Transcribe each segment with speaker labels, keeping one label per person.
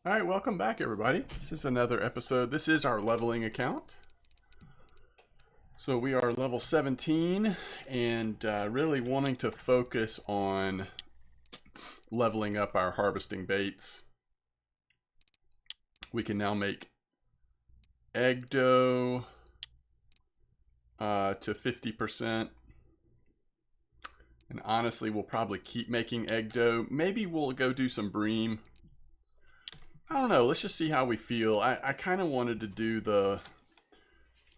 Speaker 1: All right, welcome back, everybody. This is another episode. This is our leveling account. So we are level 17 and really wanting to focus on leveling up our harvesting baits. We can now make egg dough to 50%. And honestly, we'll probably keep making egg dough. Maybe we'll go do some bream. I don't know. Let's just see how we feel. I kind of wanted to do the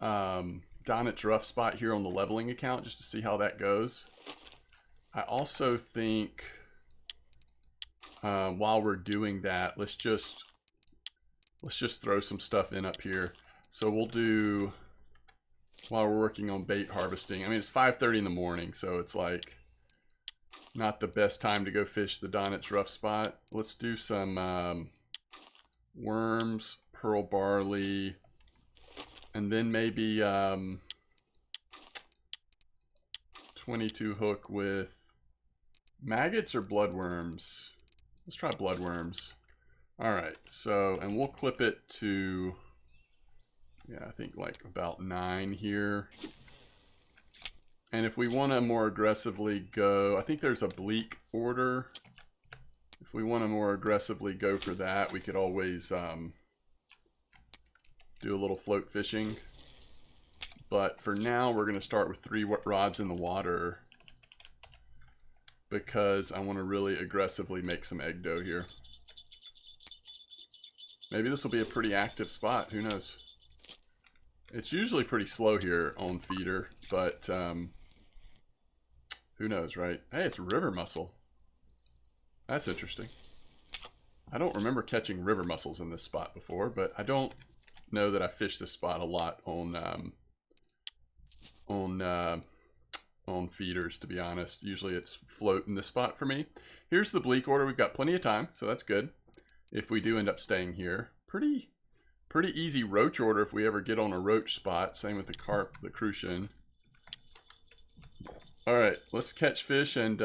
Speaker 1: Donets rough spot here on the leveling account just to see how that goes. I also think while we're doing that, let's just throw some stuff in up here. So we'll do, while we're working on bait harvesting, I mean, it's 5:30 in the morning, so it's like not the best time to go fish the Donets rough spot. Let's do some worms, pearl barley, and then maybe 22 hook with maggots or bloodworms. Let's try bloodworms. All right, so, and we'll clip it to, yeah, I think like about 9 here. And if we want to more aggressively go, I think there's a bleak order. If we want to more aggressively go for that, we could always do a little float fishing. But for now, we're going to start with 3 rods in the water because I want to really aggressively make some egg dough here. Maybe this will be a pretty active spot. Who knows? It's usually pretty slow here on feeder, but who knows, right? Hey, it's river mussel. That's interesting. I don't remember catching river mussels in this spot before, but I don't know that I fished this spot a lot on feeders, to be honest. Usually it's float in this spot for me. Here's the bleak order. We've got plenty of time, so that's good. If we do end up staying here, pretty easy roach order if we ever get on a roach spot. Same with the carp, the crucian. All right, let's catch fish and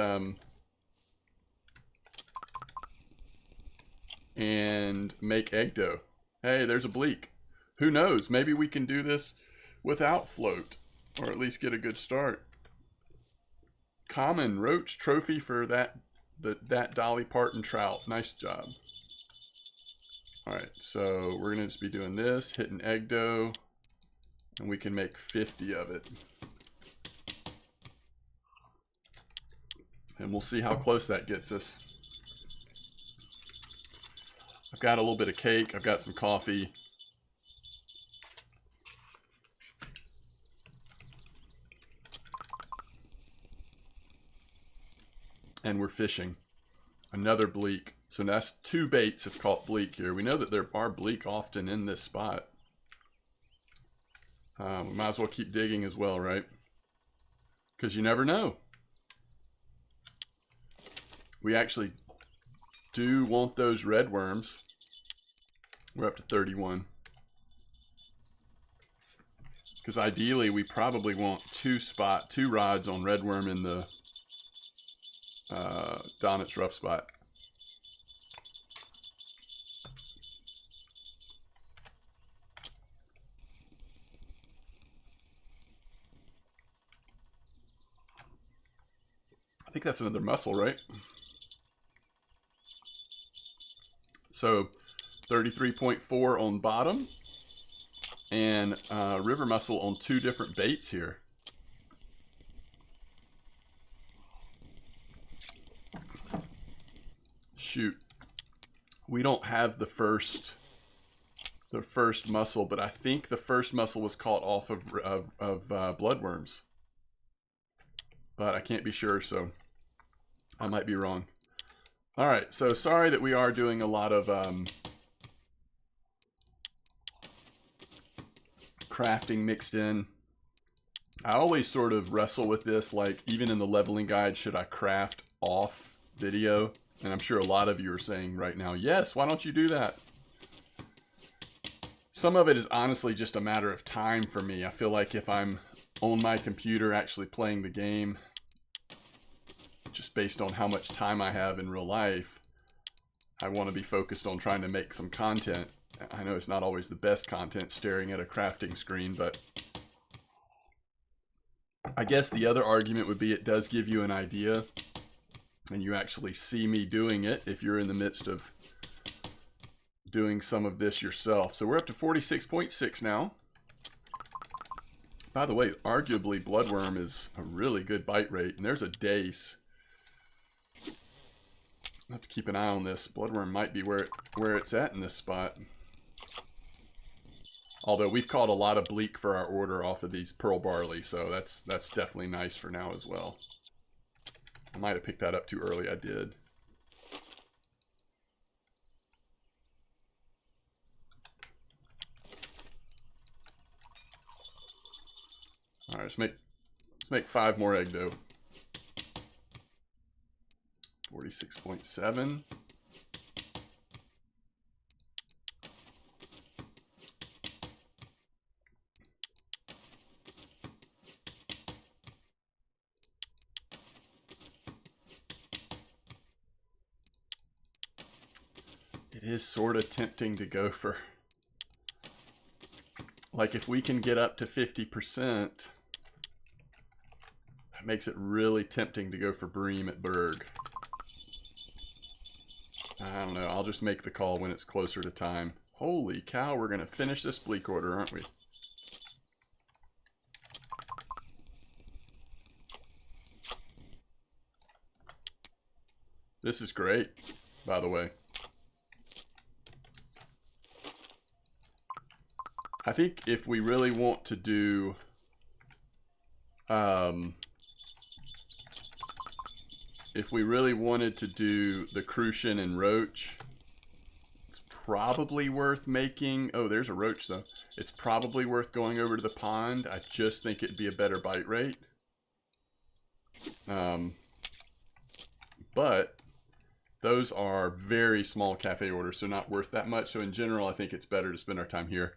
Speaker 1: make egg dough. Hey, there's a bleak. Who knows? Maybe we can do this without float, or at least get a good start. Common roach trophy for that Dolly Parton trout. Nice job. All right, so we're gonna just be doing this, hitting egg dough, and we can make 50 of it. And we'll see how close that gets us. I've got a little bit of cake. I've got some coffee. And we're fishing. Another bleak. So that's 2 baits have caught bleak here. We know that there are bleak often in this spot. We might as well keep digging as well, right? Because you never know. We actually do want those red worms. We're up to 31. Because ideally we probably want 2 rods on red worm in the Donets rough spot. I think that's another mussel, right? So 33.4 on bottom and river mussel on 2 different baits here. Shoot, we don't have the first mussel, but I think the first mussel was caught off of bloodworms, but I can't be sure, so I might be wrong. All right, so sorry that we are doing a lot of crafting mixed in. I always sort of wrestle with this, like even in the leveling guide, should I craft off video? And I'm sure a lot of you are saying right now, yes, why don't you do that? Some of it is honestly just a matter of time for me. I feel like if I'm on my computer actually playing the game, just based on how much time I have in real life, I want to be focused on trying to make some content. I know it's not always the best content staring at a crafting screen, but I guess the other argument would be it does give you an idea and you actually see me doing it if you're in the midst of doing some of this yourself. So we're up to 46.6 now. By the way, arguably bloodworm is a really good bite rate, and there's a dace. I have to keep an eye on this. Bloodworm might be where it's at in this spot. Although we've caught a lot of bleak for our order off of these pearl barley, so that's definitely nice for now as well. I might have picked that up too early. I did. All right, let's make 5 more egg dough. 46.7. It is sort of tempting to go for, like, if we can get up to 50%, that makes it really tempting to go for Bream at Berg. I don't know. I'll just make the call when it's closer to time. Holy cow, we're going to finish this bleak order, aren't we? This is great, by the way. I think if we really want to do if we really wanted to do the Crucian and Roach, it's probably worth making... Oh, there's a Roach, though. It's probably worth going over to the pond. I just think it'd be a better bite rate. But those are very small cafe orders, so not worth that much. So in general, I think it's better to spend our time here,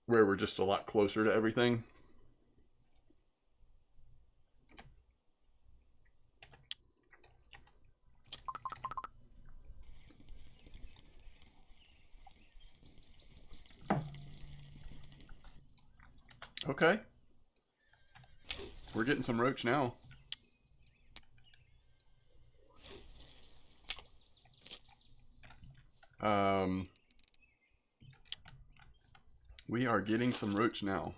Speaker 1: where we're just a lot closer to everything. Okay. We're getting some roach now. We are getting some roach now.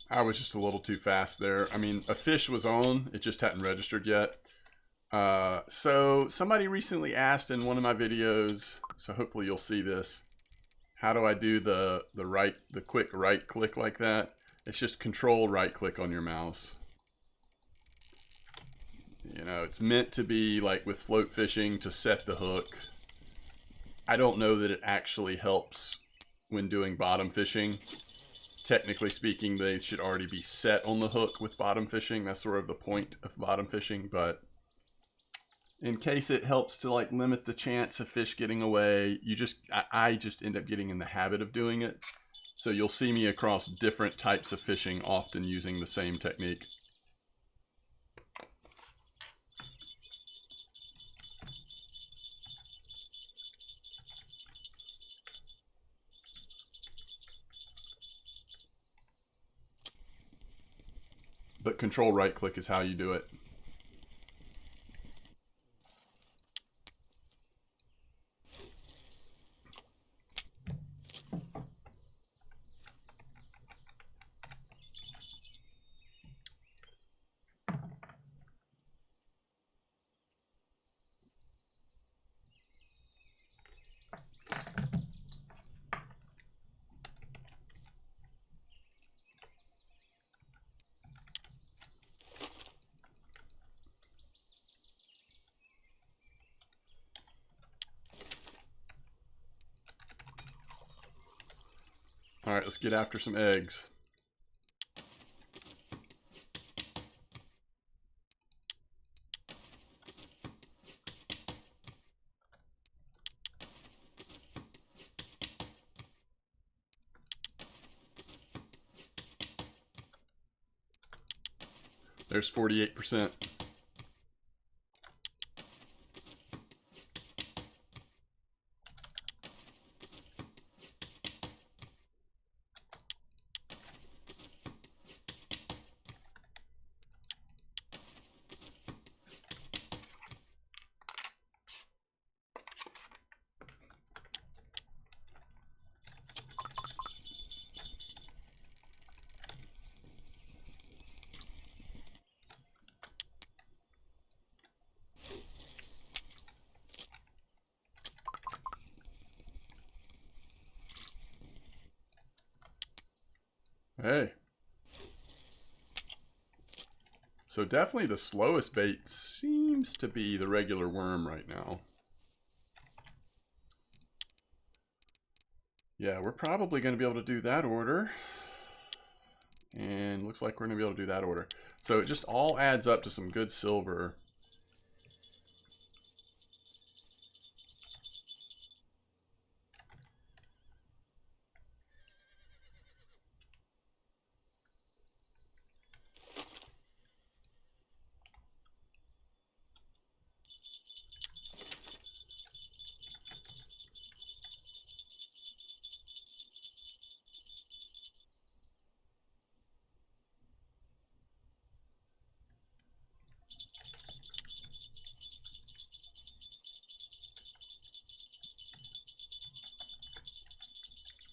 Speaker 1: I was just a little too fast there. I mean, a fish was on, it just hadn't registered yet. So somebody recently asked in one of my videos, so hopefully you'll see this, how do I do the quick right click like that? It's just control right click on your mouse. You know, it's meant to be like with float fishing to set the hook. I don't know that it actually helps when doing bottom fishing. Technically speaking, they should already be set on the hook with bottom fishing. That's sort of the point of bottom fishing, but in case it helps to like limit the chance of fish getting away, I just end up getting in the habit of doing it. So you'll see me across different types of fishing, often using the same technique. But control right click is how you do it. right, let's get after some eggs. There's 48%. Hey. So definitely the slowest bait seems to be the regular worm right now. Yeah, we're probably going to be able to do that order. And looks like we're going to be able to do that order. So it just all adds up to some good silver.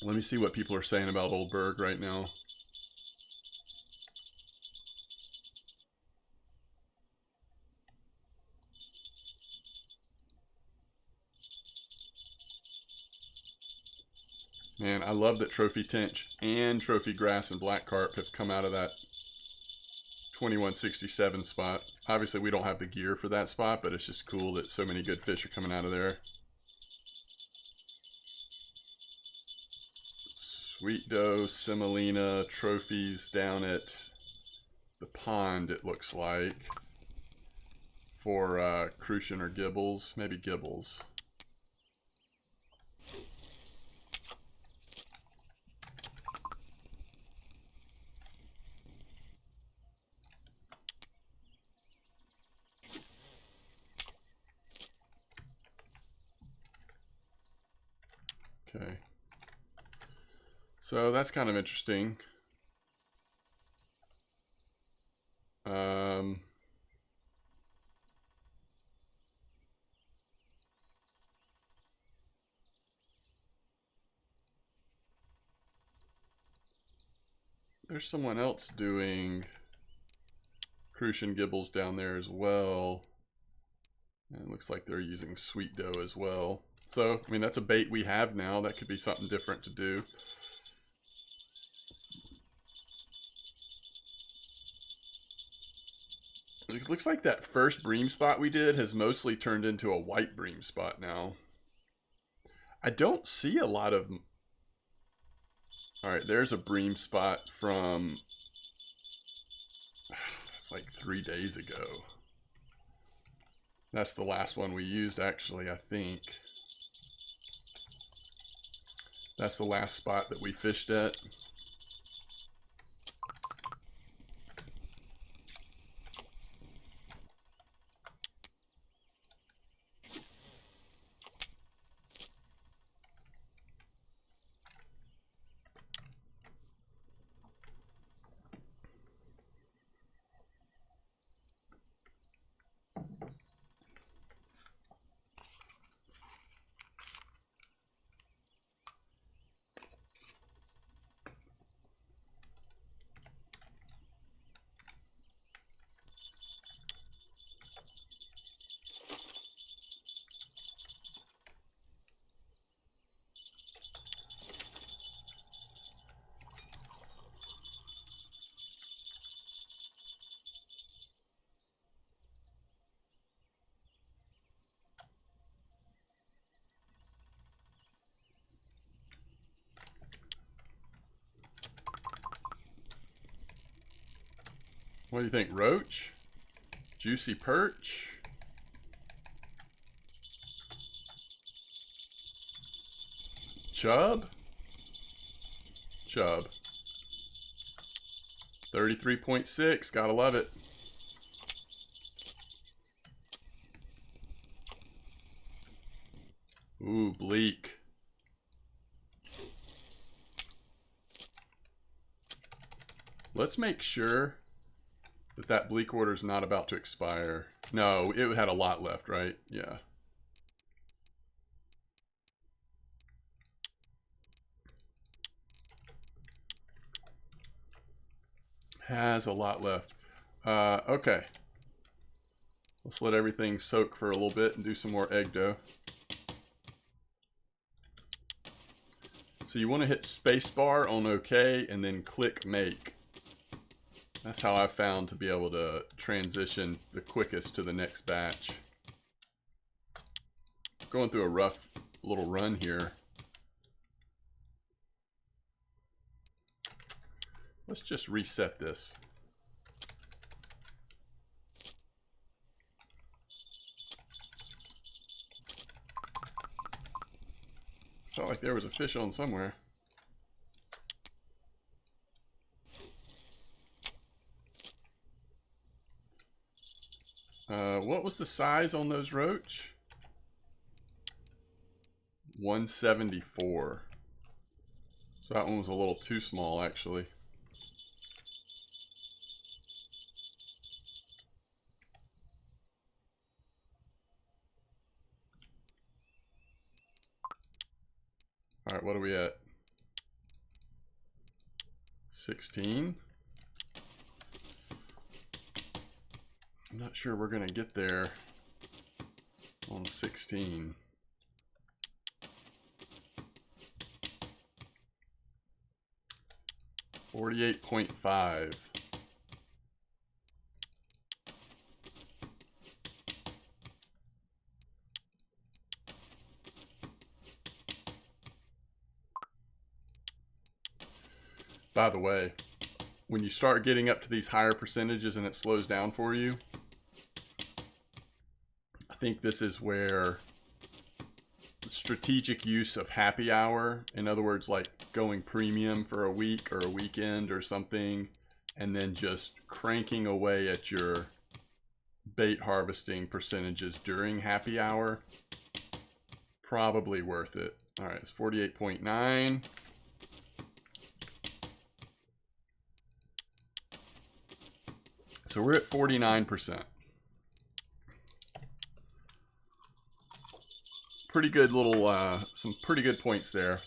Speaker 1: Let me see what people are saying about Old Berg right now. Man, I love that Trophy Tench and Trophy Grass and Black Carp have come out of that 2167 spot. Obviously, we don't have the gear for that spot, but it's just cool that so many good fish are coming out of there. Sweet Doe, Semolina, trophies down at the pond, it looks like. For Crucian or Gibbles. Maybe Gibbles. Okay. So that's kind of interesting. There's someone else doing Crucian Gibbles down there as well. And it looks like they're using Sweet Doe as well. So, I mean, that's a bait we have now. That could be something different to do. It looks like that first bream spot we did has mostly turned into a white bream spot now. I don't see a lot of... Alright, there's a bream spot from... It's like 3 days ago. That's the last one we used, actually, I think. That's the last spot that we fished at. What do you think? Roach? Juicy perch? Chub? Chub. 33.6. Gotta love it. Ooh, bleak. Let's make sure that that bleak order is not about to expire. No, it had a lot left, right? Yeah. Has a lot left. Okay. Let's let everything soak for a little bit and do some more egg dough. So you want to hit spacebar on OK and then click make. That's how I've found to be able to transition the quickest to the next batch. Going through a rough little run here. Let's just reset this. Felt like there was a fish on somewhere. What was the size on those roach? 174. So that one was a little too small, actually. All right, what are we at? 16. I'm not sure we're gonna get there on 16. $48.5. By the way, when you start getting up to these higher percentages and it slows down for you, I think this is where the strategic use of happy hour, in other words, like going premium for a week or a weekend or something, and then just cranking away at your bait harvesting percentages during happy hour, probably worth it. All right, it's 48.9. So we're at 49%. Pretty good little, some pretty good points there.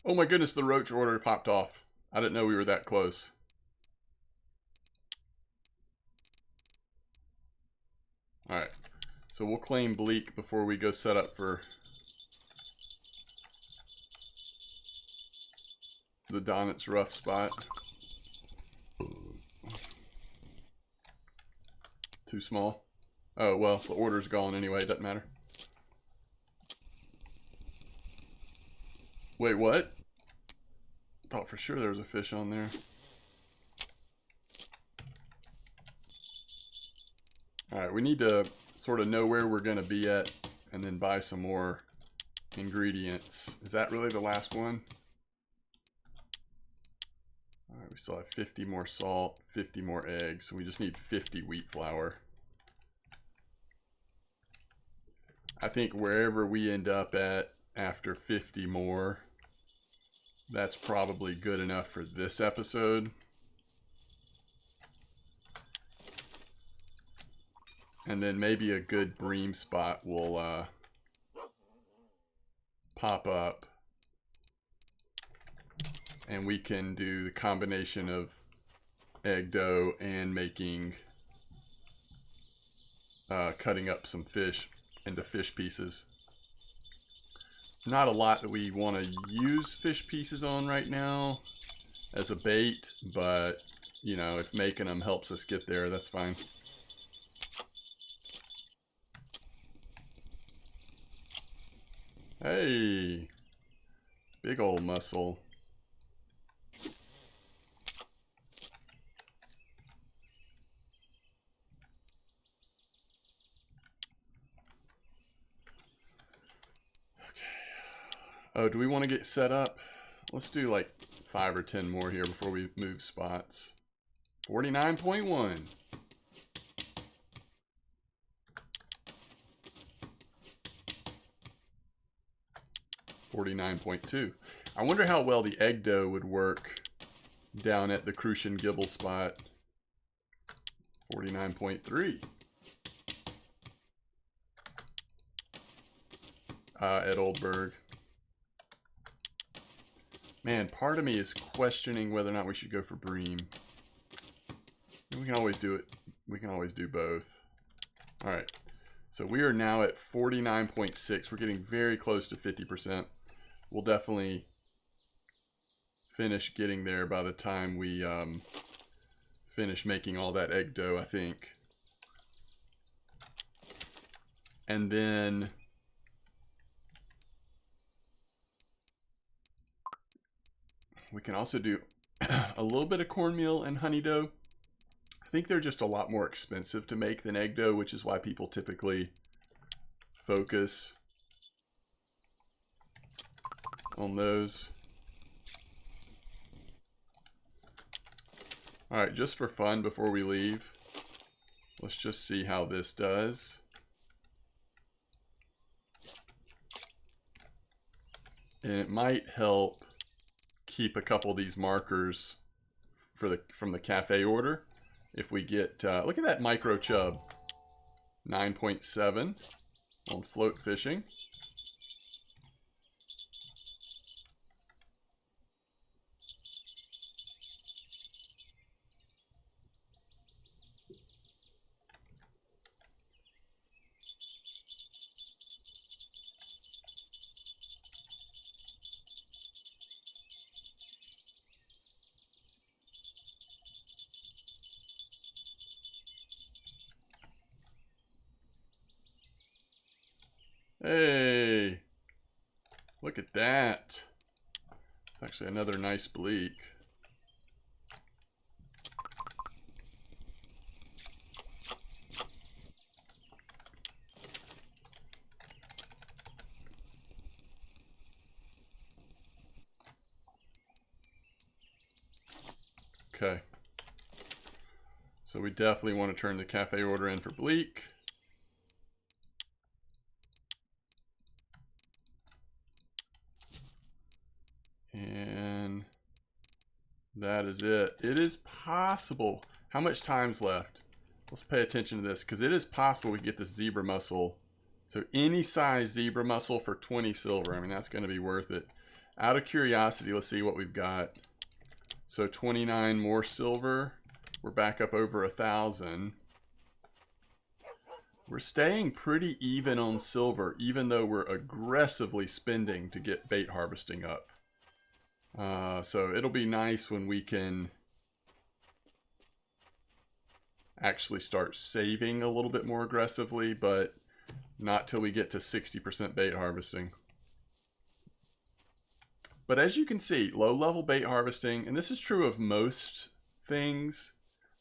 Speaker 1: Oh my goodness, the roach order popped off. I didn't know we were that close. Alright, so we'll claim bleak before we go set up for the Donets rough spot. Too small? Oh, well, the order's gone anyway, it doesn't matter. Wait, what? Thought for sure there was a fish on there. Alright, we need to sort of know where we're going to be at and then buy some more ingredients. Is that really the last one? Alright, we still have 50 more salt, 50 more eggs, so we just need 50 wheat flour. I think wherever we end up at after 50 more, that's probably good enough for this episode. And then maybe a good bream spot will pop up And we can do the combination of egg dough and making, cutting up some fish into fish pieces. Not a lot that we want to use fish pieces on right now as a bait, but you know, if making them helps us get there, that's fine. Hey, big old mussel. Oh, do we want to get set up? Let's do like 5 or 10 more here before we move spots. 49.1. $49.2. I wonder how well the egg dough would work down at the Crucian Gibble spot. 49.3. At Oldberg. Man, part of me is questioning whether or not we should go for Bream. We can always do it. We can always do both. All right. So we are now at 49.6. We're getting very close to 50%. We'll definitely finish getting there by the time we finish making all that egg dough, I think. And then we can also do a little bit of cornmeal and honey dough. I think they're just a lot more expensive to make than egg dough, which is why people typically focus on those. All right, just for fun before we leave, let's just see how this does. And it might help keep a couple of these markers for from the cafe order. If we get, look at that micro chub, 9.7 on float fishing. Hey, look at that. It's actually another nice bleak. Okay. So we definitely want to turn the cafe order in for bleak. And that is it. It is possible. How much time's left? Let's pay attention to this because it is possible we get this zebra mussel. So any size zebra mussel for 20 silver. I mean, that's going to be worth it. Out of curiosity, let's see what we've got. So 29 more silver. We're back up over 1,000. We're staying pretty even on silver, even though we're aggressively spending to get bait harvesting up. So it'll be nice when we can actually start saving a little bit more aggressively, but not till we get to 60% bait harvesting. But as you can see, low-level bait harvesting, and this is true of most things,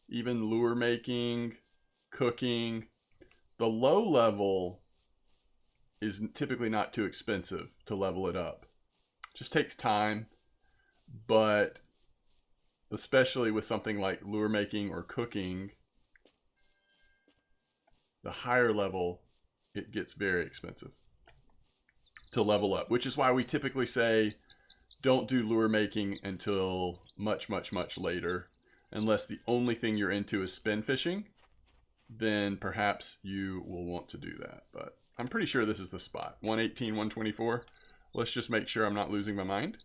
Speaker 1: even lure making, cooking, the low level is typically not too expensive to level it up. It just takes time, but especially with something like lure making or cooking, the higher level, it gets very expensive to level up, which is why we typically say don't do lure making until much, much, much later. Unless the only thing you're into is spin fishing, then perhaps you will want to do that. But I'm pretty sure this is the spot. 118, 124. Let's just make sure I'm not losing my mind.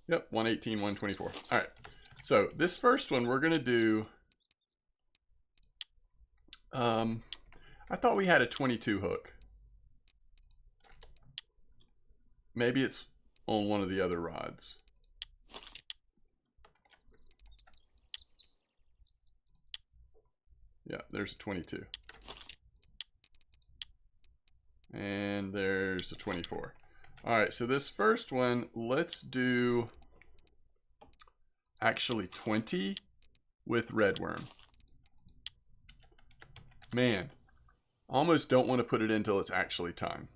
Speaker 1: Yep, 118, 124. All right. So this first one we're going to do... I thought we had a 22 hook. Maybe it's on one of the other rods. Yeah, there's a 22. And there's a 24. All right, so this first one, let's do actually 20 with red worm. Man, almost don't want to put it in until it's actually time.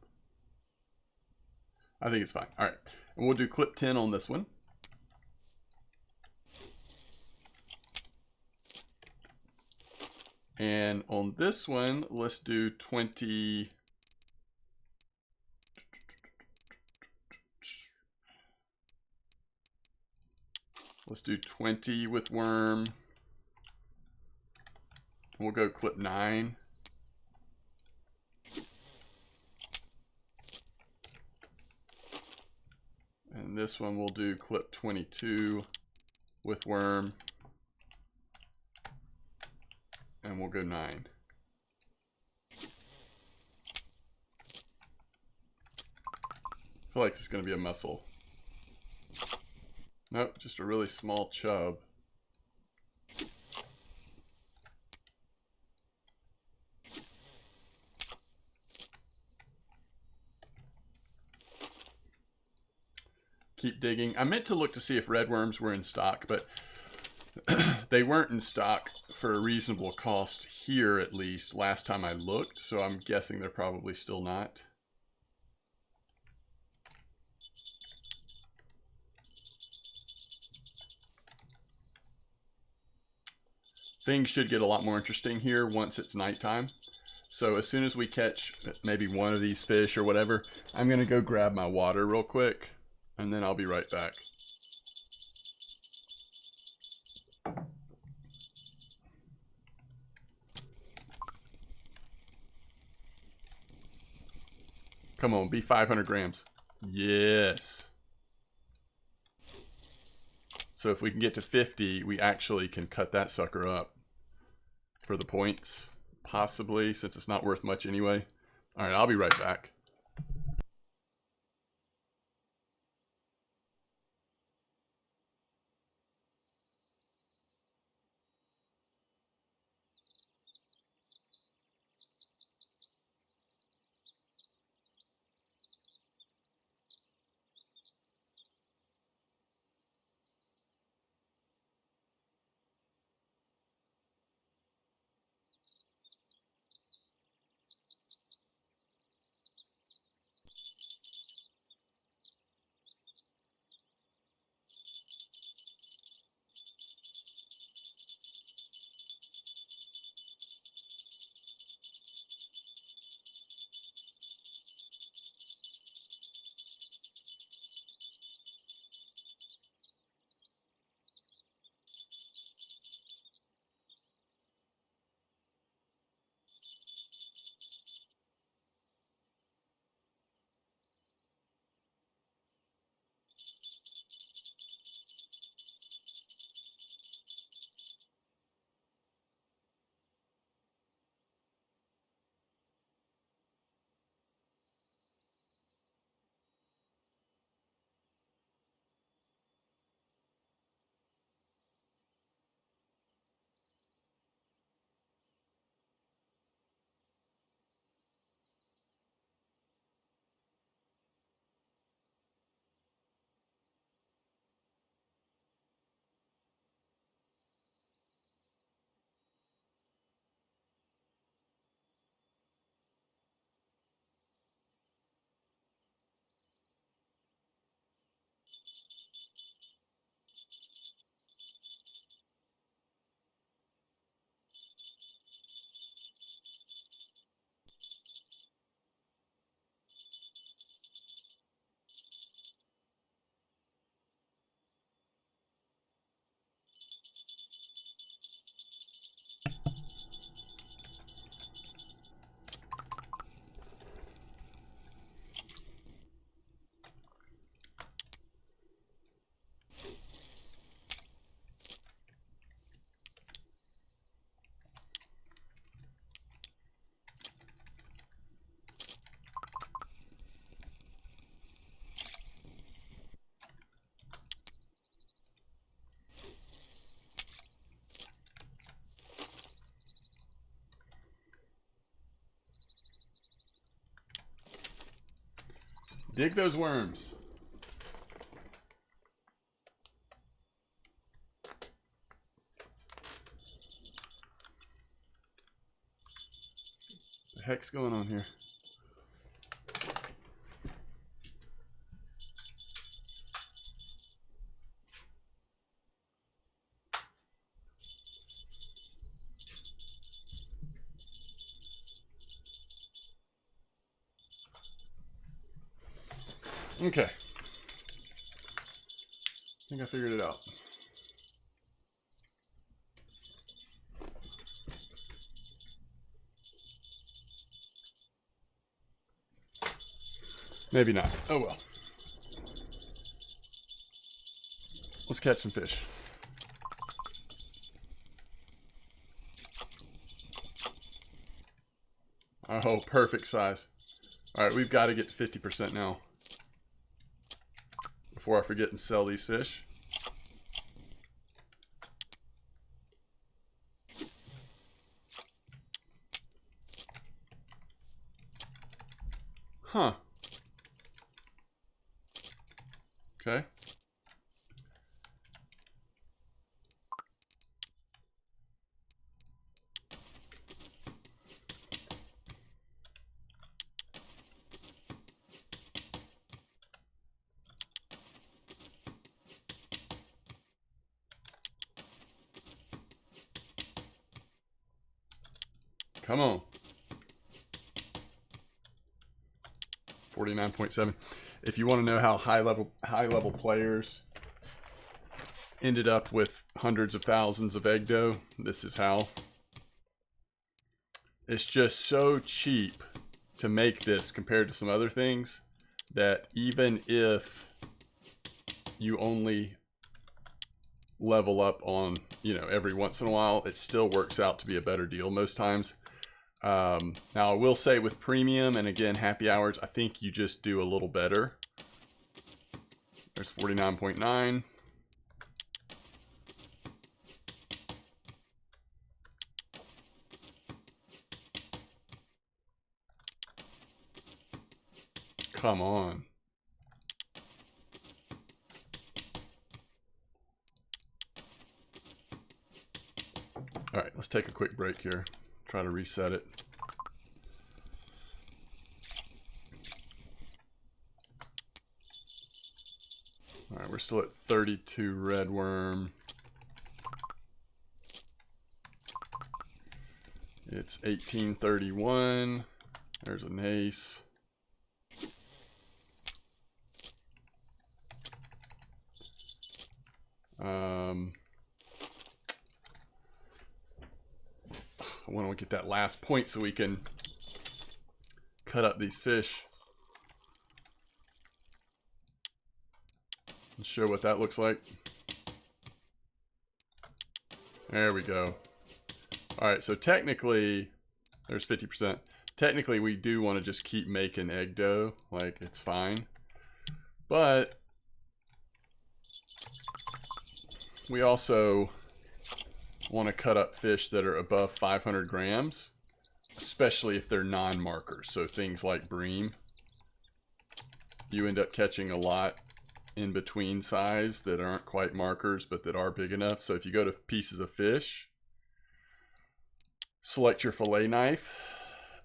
Speaker 1: I think it's fine. All right, and we'll do clip 10 on this one. And on this one, let's do 20. Let's do 20 with worm. We'll go clip 9. And this one we'll do clip 22 with worm. And we'll go 9. I feel like it's going to be a mussel. Nope, just a really small chub. Keep digging. I meant to look to see if red worms were in stock, but they weren't in stock for a reasonable cost here, at least, last time I looked, so I'm guessing they're probably still not. Things should get a lot more interesting here once it's nighttime. So as soon as we catch maybe one of these fish or whatever, I'm going to go grab my water real quick, and then I'll be right back. Come on, be 500 grams. Yes. So if we can get to 50, we actually can cut that sucker up for the points, possibly, since it's not worth much anyway. All right, I'll be right back. Dig those worms. What the heck's going on here? Okay. I think I figured it out. Maybe not. Oh well. Let's catch some fish. Oh, perfect size. All right, we've got to get to 50% now before I forget and sell these fish. Huh. Okay. Come on. 49.7. If you want to know how high level players ended up with hundreds of thousands of egg dough, this is how. It's just so cheap to make this compared to some other things that even if you only level up on, you know, every once in a while, it still works out to be a better deal most times. Now I will say with premium and again happy hours, I think you just do a little better. There's 49.9. Come on. All right, let's take a quick break here. Try to reset it. All right, we're still at 32 red worm. It's 1831. There's a nace. I want to get that last point so we can cut up these fish and show what that looks like. There we go. All right, so technically, there's 50%. Technically, we do want to just keep making egg dough, like it's fine. But we also want to cut up fish that are above 500 grams, especially if they're non-markers. So things like bream, you end up catching a lot in between size that aren't quite markers, but that are big enough. So if you go to pieces of fish, select your fillet knife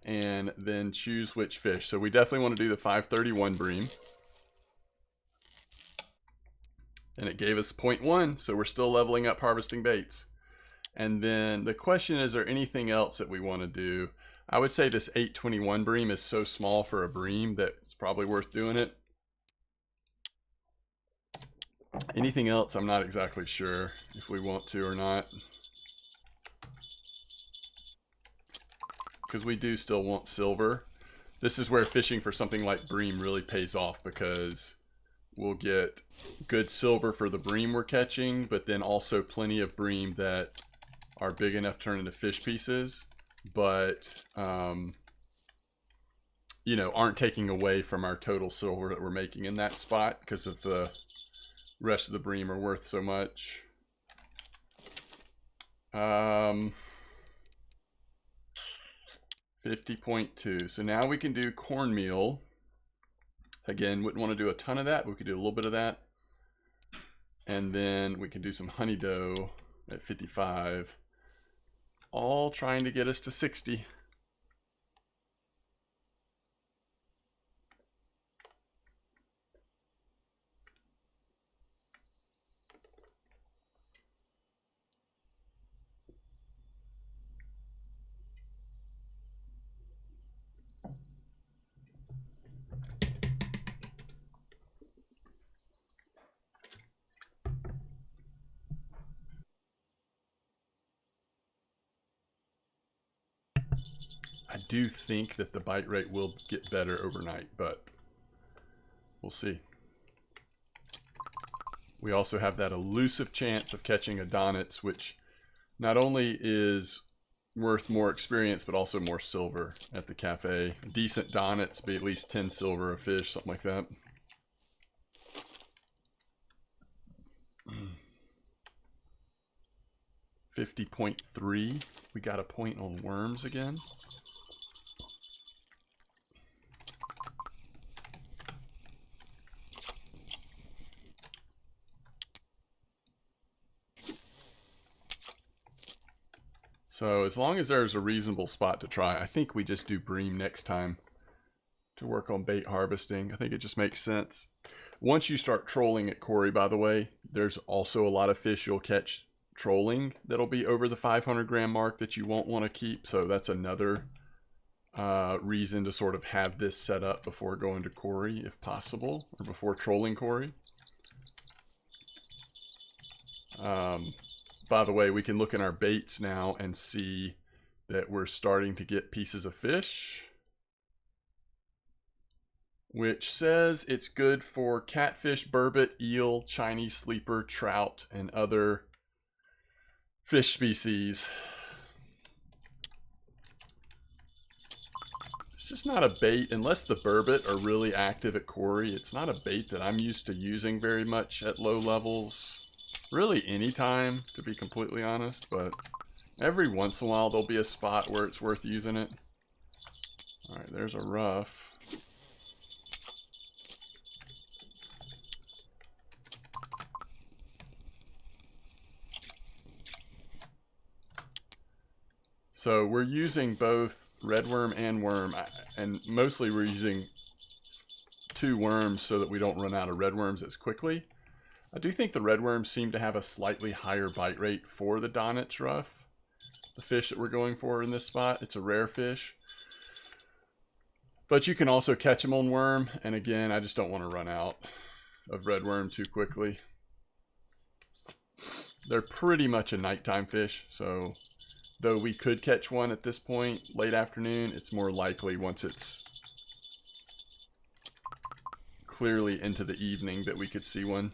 Speaker 1: and then choose which fish. So we definitely want to do the 531 bream. And it gave us 0.1, so we're still leveling up harvesting baits. And then the question is there anything else that we want to do? I would say this 821 bream is so small for a bream that it's probably worth doing it. Anything else, I'm not exactly sure if we want to or not. Because we do still want silver. This is where fishing for something like bream really pays off, because we'll get good silver for the bream we're catching, but then also plenty of bream that are big enough to turn into fish pieces, but you know, aren't taking away from our total silver that we're making in that spot because of the rest of the bream are worth so much. 50.2. So now we can do cornmeal Again, wouldn't want to do a ton of that, but we could do a little bit of that. And then we can do some honey dough at 55. All trying to get us to 60. I do think that the bite rate will get better overnight, but we'll see. We also have that elusive chance of catching a Donets, which not only is worth more experience, but also more silver at the cafe. Decent Donets be at least 10 silver a fish, something like that. $50.3. We got a point on worms again. So as long as there's a reasonable spot to try, I think we just do bream next time to work on bait harvesting. I think it just makes sense. Once you start trolling at Corey, by the way, there's also a lot of fish you'll catch trolling that'll be over the 500 gram mark that you won't want to keep. So that's another reason to sort of have this set up before going to Corey if possible, or before trolling Corey. By the way, we can look in our baits now and see that we're starting to get pieces of fish, which says it's good for catfish, burbot, eel, Chinese sleeper, trout, and other fish species. It's just not a bait, unless the burbot are really active at Corey. It's not a bait that I'm used to using very much at low levels. Really anytime, to be completely honest, but every once in a while there'll be a spot where it's worth using it. Alright, there's a rough. So we're using both red worm and worm, and mostly we're using 2 worms so that we don't run out of red worms as quickly. I do think the red worms seem to have a slightly higher bite rate for the Donets rough. The fish that we're going for in this spot, it's a rare fish. But you can also catch them on worm, and again, I just don't want to run out of red worm too quickly. They're pretty much a nighttime fish, so though we could catch one at this point, late afternoon, it's more likely once it's clearly into the evening that we could see one.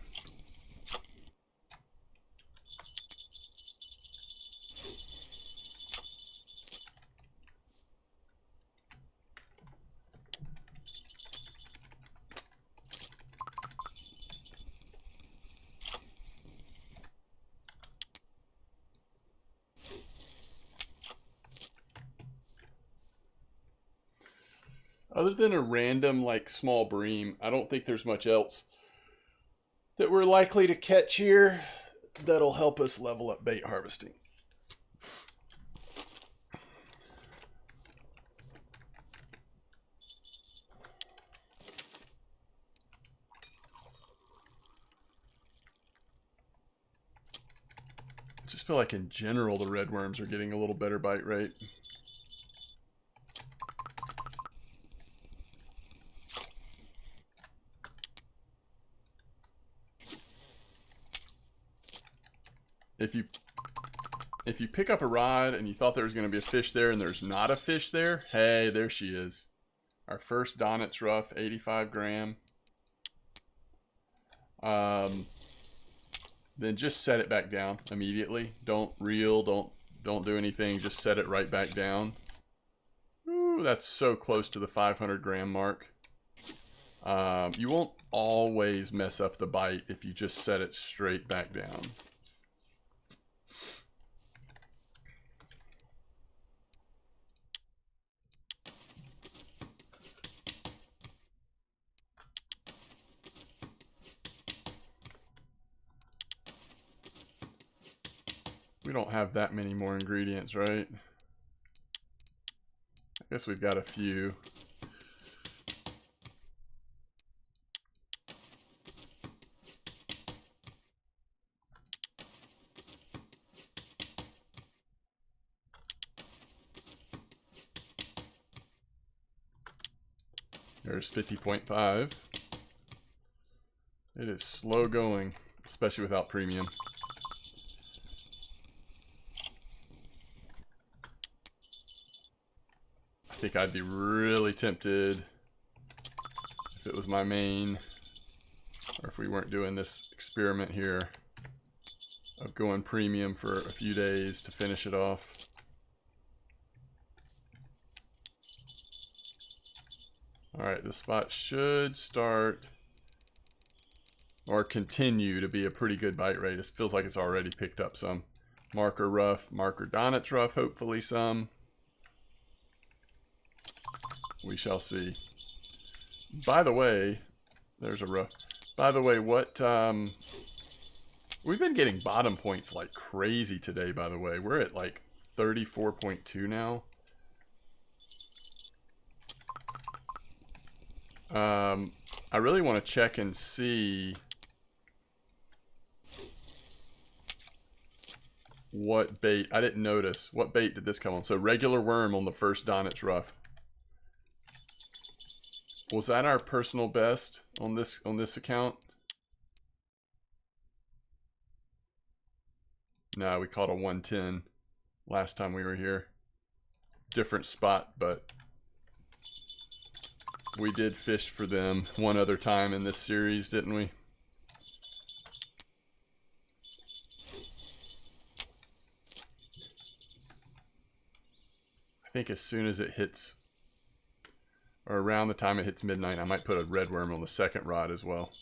Speaker 1: Other than a random, like, small bream, I don't think there's much else that we're likely to catch here that'll help us level up bait harvesting. I just feel like in general the red worms are getting a little better bite rate. If you pick up a rod and you thought there was going to be a fish there and there's not a fish there, hey, there she is. Our first Donets rough, 85 gram. Then just set it back down immediately. Don't reel, don't do anything, just set it right back down. Ooh, that's so close to the 500 gram mark. You won't always mess up the bite if you just set it straight back down. We don't have that many more ingredients, right? I guess we've got a few. There's 50.5. It is slow going, especially without premium. I think I'd be really tempted if it was my main, or if we weren't doing this experiment here of going premium for a few days to finish it off. Alright, this spot should start or continue to be a pretty good bite rate. It feels like it's already picked up some. Marker rough, marker Donets rough, hopefully some. We shall see. By the way, there's a rough. By the way, what we've been getting bottom points like crazy today, by the way. We're at like 34.2 now. I really want to check and see what bait. I didn't notice. What bait did this come on? So regular worm on the first Donets rough. Was that our personal best on this account? No, we caught a 110 last time we were here. Different spot, but we did fish for them one other time in this series, didn't we? I think as soon as it hits, or around the time it hits midnight, I might put a red worm on the second rod as well.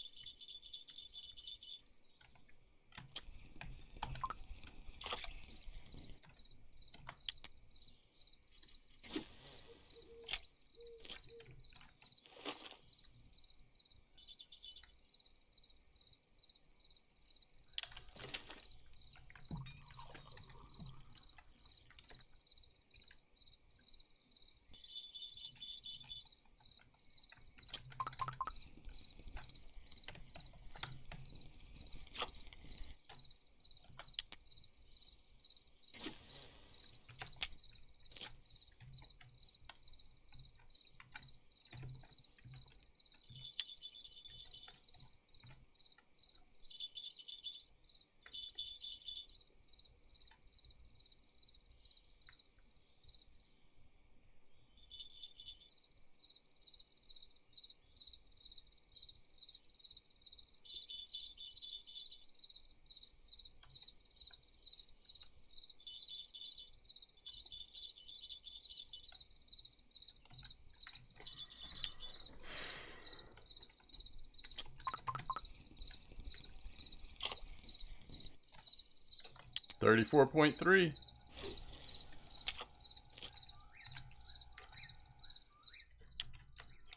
Speaker 1: $34.3.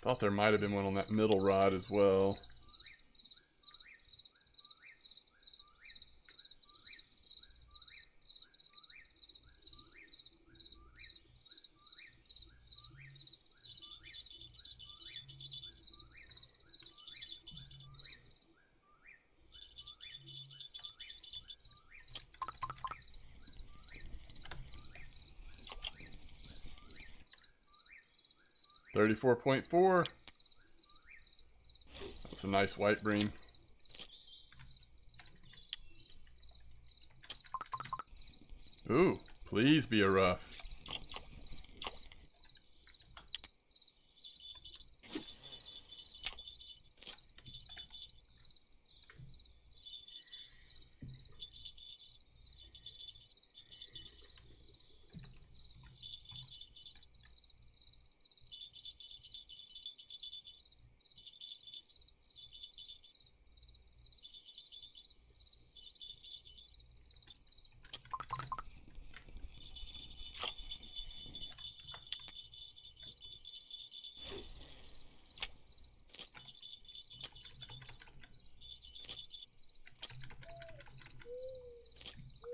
Speaker 1: Thought there might have been one on that middle rod as well. $34.4. That's a nice white bream. Ooh, please be a rough.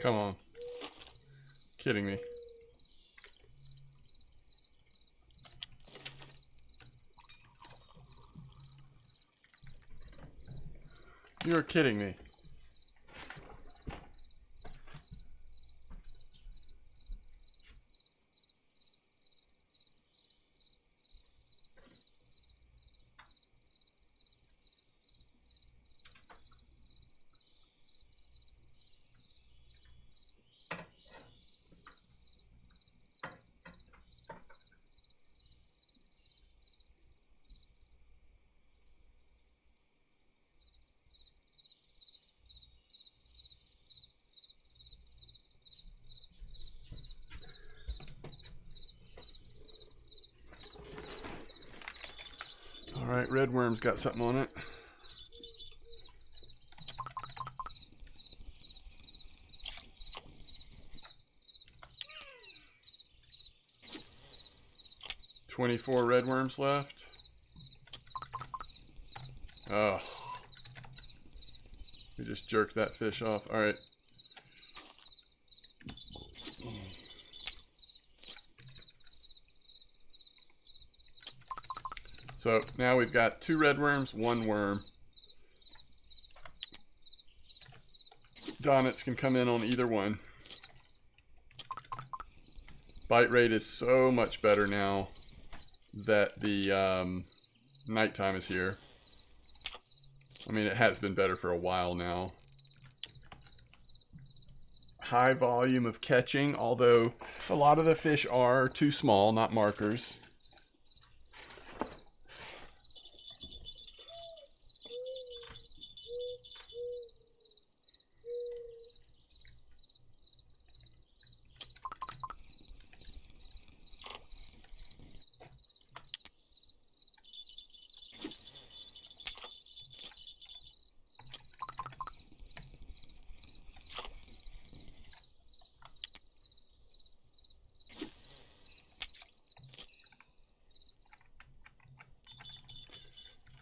Speaker 1: Come on. kidding me. You're kidding me. Alright, red worm's got something on it. $24 red worms left. Oh. We just jerked that fish off. Alright. So now we've got 2 red worms, 1 worm. Donets can come in on either one. Bite rate is so much better now that the nighttime is here. I mean, it has been better for a while now. High volume of catching, although a lot of the fish are too small, not markers.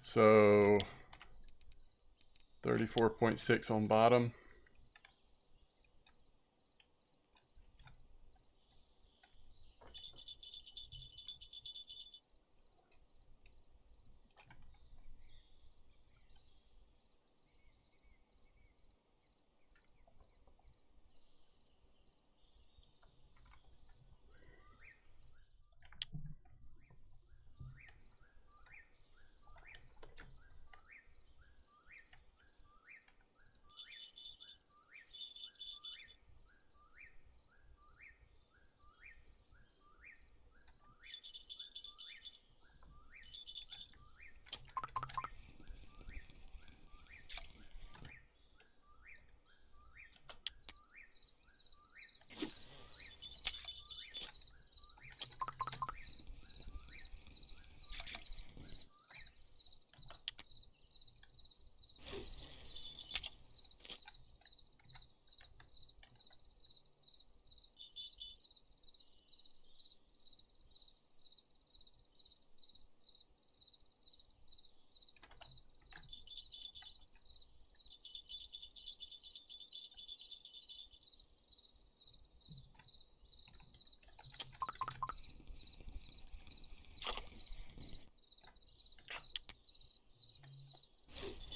Speaker 1: So 34.6 on bottom.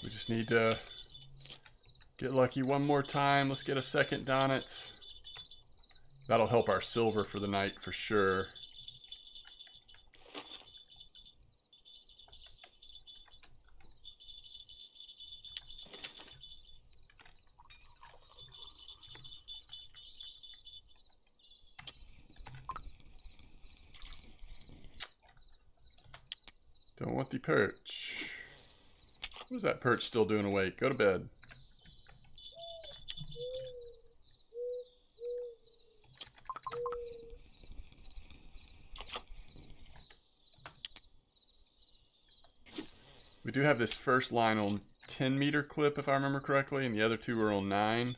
Speaker 1: We just need to get lucky one more time. Let's get a second Donets. That'll help our silver for the night for sure. Don't want the perch. What is that perch still doing awake? Go to bed. We do have this first line on 10-meter clip, if I remember correctly, and the other two are on 9.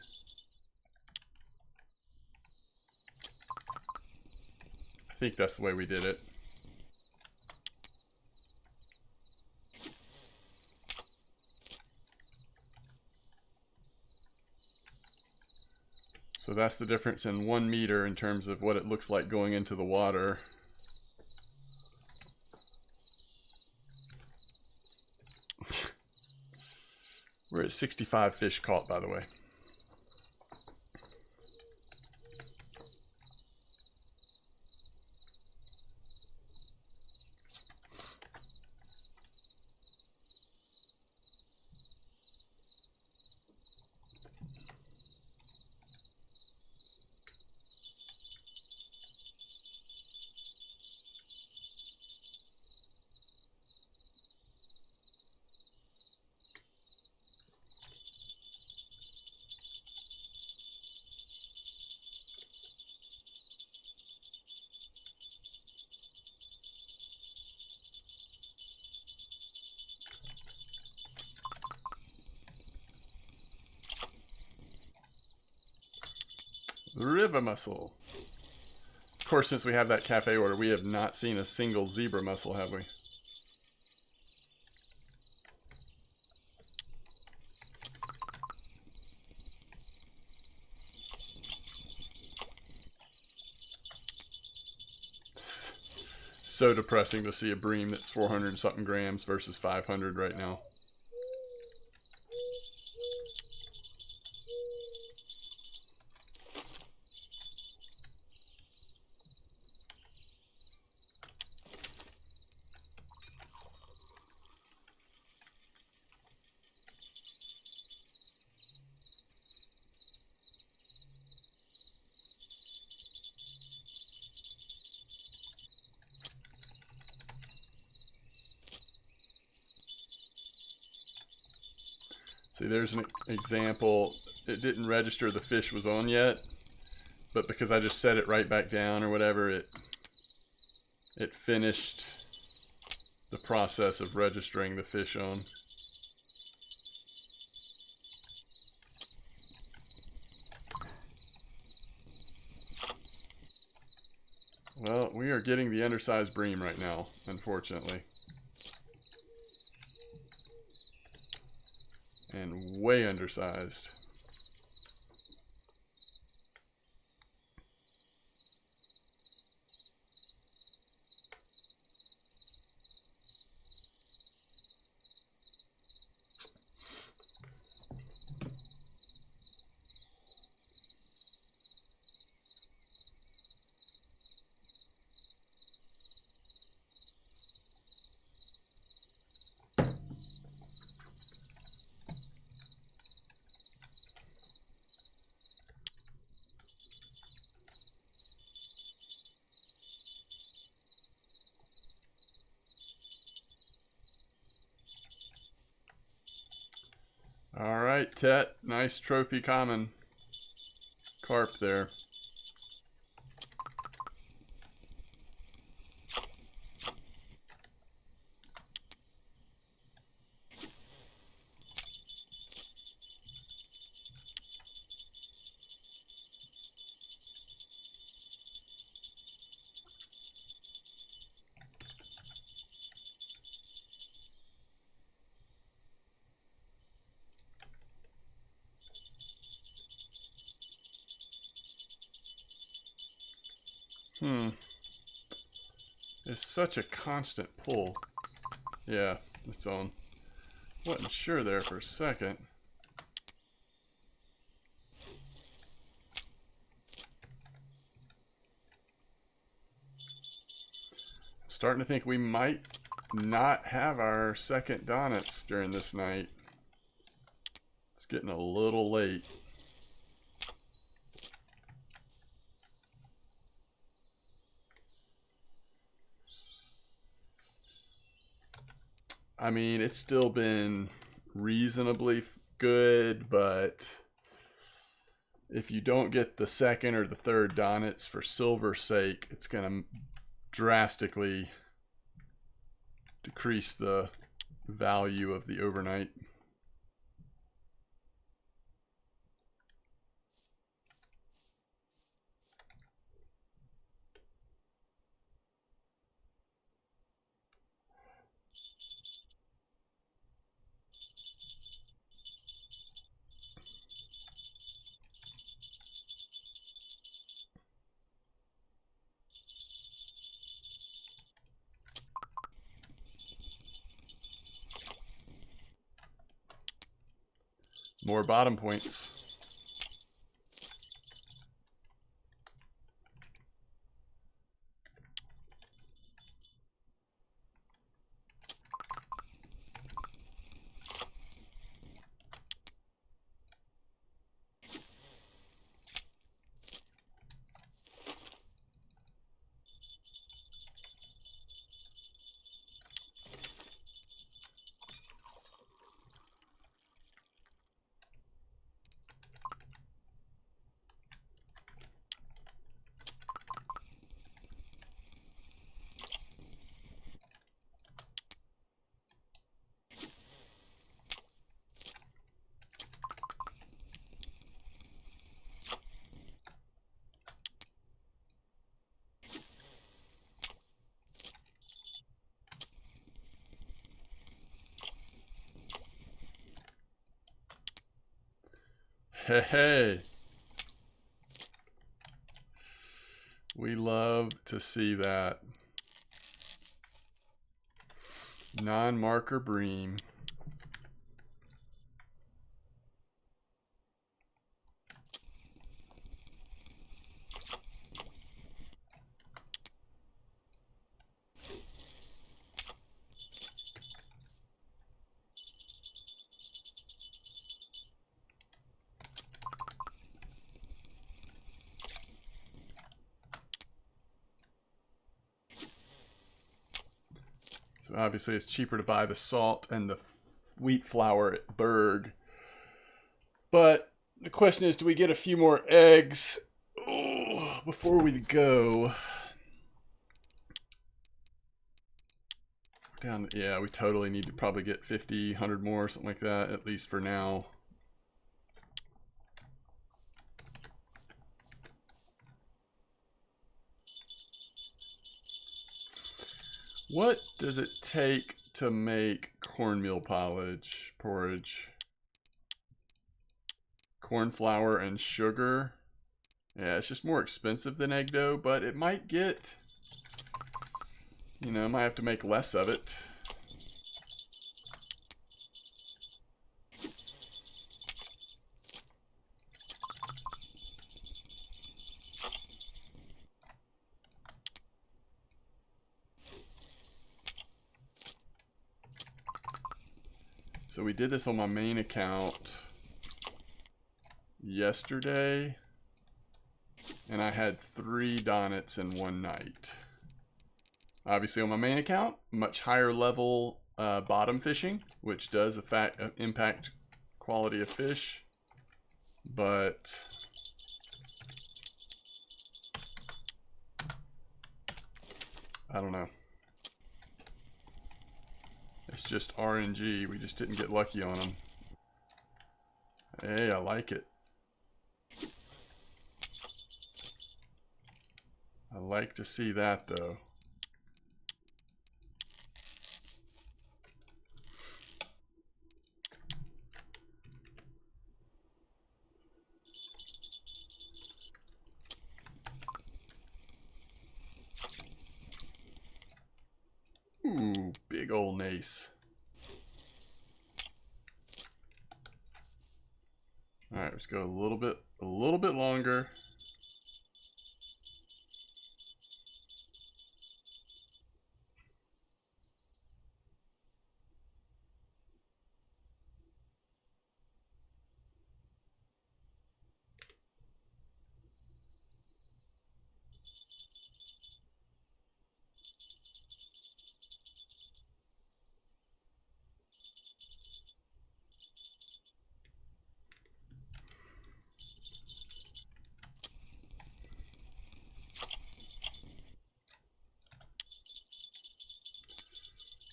Speaker 1: I think that's the way we did it. So that's the difference in 1 meter in terms of what it looks like going into the water. We're at 65 fish caught, by the way. The river mussel. Of course, since we have that cafe order, we have not seen a single zebra mussel, have we? So depressing to see a bream that's 400 and something grams versus 500 right now. See, there's an example. It didn't register the fish was on yet, but because I just set it right back down or whatever, it finished the process of registering the fish on. Well, we are getting the undersized bream right now, unfortunately. And way undersized. All right, Tet. Nice trophy common carp there. It's such a constant pull. Yeah, it's on. Wasn't sure there for a second. Starting to think we might not have our second Donets during this night. It's getting a little late. I mean, it's still been reasonably good, but if you don't get the second or the third Donets for silver's sake, it's going to drastically decrease the value of the overnight. more bottom points. Hey, we love to see that. Non-marker bream. So obviously it's cheaper to buy the salt and the wheat flour at Berg. But the question is, do we get a few more eggs before we go? Down, yeah, we totally need to probably get 50, 100 more, something like that, at least for now. What does it take to make cornmeal porridge? Corn flour and sugar. Yeah, it's just more expensive than egg dough, but it might get, you know, might have to make less of it. So we did this on my main account yesterday, and I had 3 Donets in one night. Obviously on my main account, much higher level bottom fishing, which does impact quality of fish, but I don't know. It's just RNG. We just didn't get lucky on them. Hey, I like it. I like to see that, though. Ooh, big old nace. All right, let's go a little bit longer.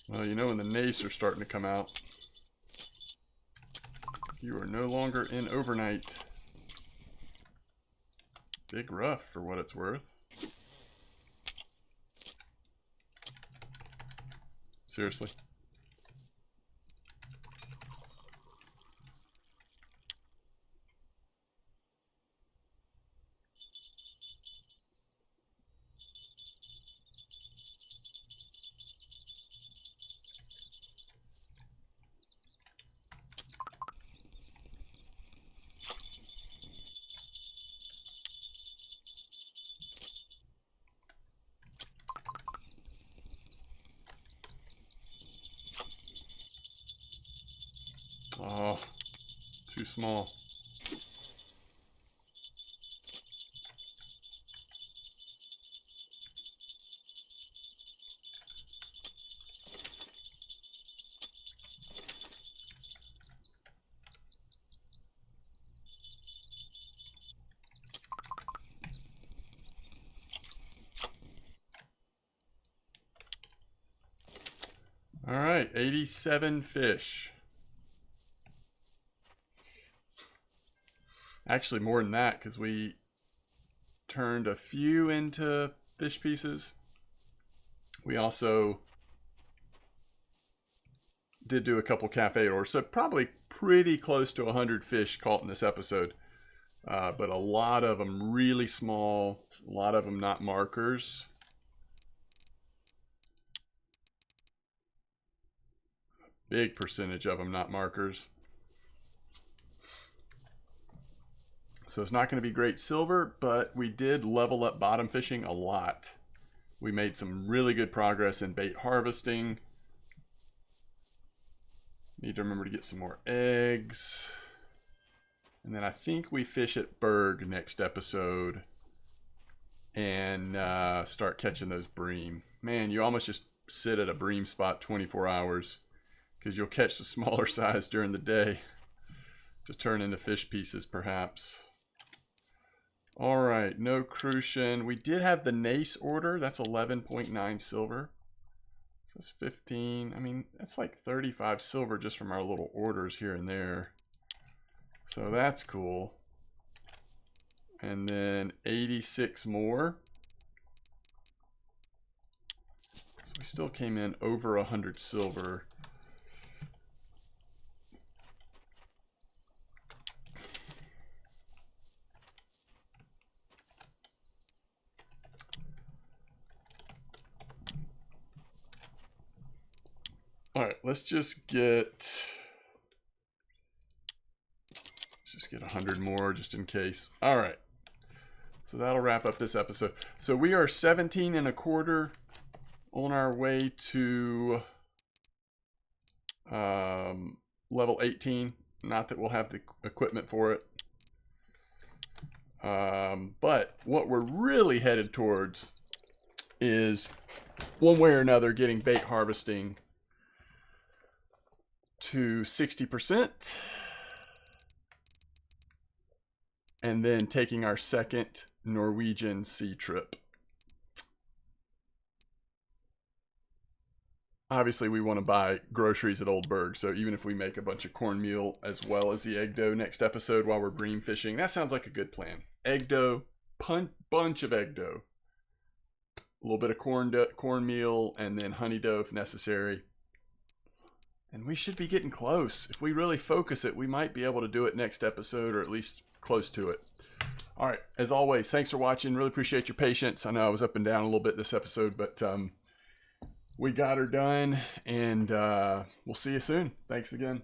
Speaker 1: Well, you know when the nace are starting to come out, you are no longer in overnight. Big rough for what it's worth. Seriously. Oh, too small. All right, 87 fish. Actually, more than that, because we turned a few into fish pieces. We also did do a couple cafe orders, so probably pretty close to 100 fish caught in this episode. But a lot of them really small, a lot of them not markers. Big percentage of them not markers. So it's not going to be great silver, but we did level up bottom fishing a lot. We made some really good progress in bait harvesting. Need to remember to get some more eggs. And then I think we fish at Berg next episode and start catching those bream. Man, you almost just sit at a bream spot 24 hours because you'll catch the smaller size during the day to turn into fish pieces perhaps. All right, no crucian. We did have the Nace order. That's 11.9 silver. So it's 15. I mean, that's like 35 silver just from our little orders here and there. So that's cool. And then 86 more. So we still came in over 100 silver. All right, let's just get 100 more just in case. All right, so that'll wrap up this episode. So we are 17 and a quarter on our way to level 18. Not that we'll have the equipment for it. But what we're really headed towards is one way or another getting bait harvesting to 60%. And then taking our second Norwegian sea trip. Obviously, we want to buy groceries at Old Berg, so even if we make a bunch of cornmeal as well as the egg dough next episode while we're bream fishing, that sounds like a good plan. Egg dough, bunch of egg dough, a little bit of cornmeal, and then honey dough if necessary. And we should be getting close. If we really focus it, we might be able to do it next episode, or at least close to it. All right, as always, thanks for watching. Really appreciate your patience. I know I was up and down a little bit this episode, but we got her done, and we'll see you soon. Thanks again.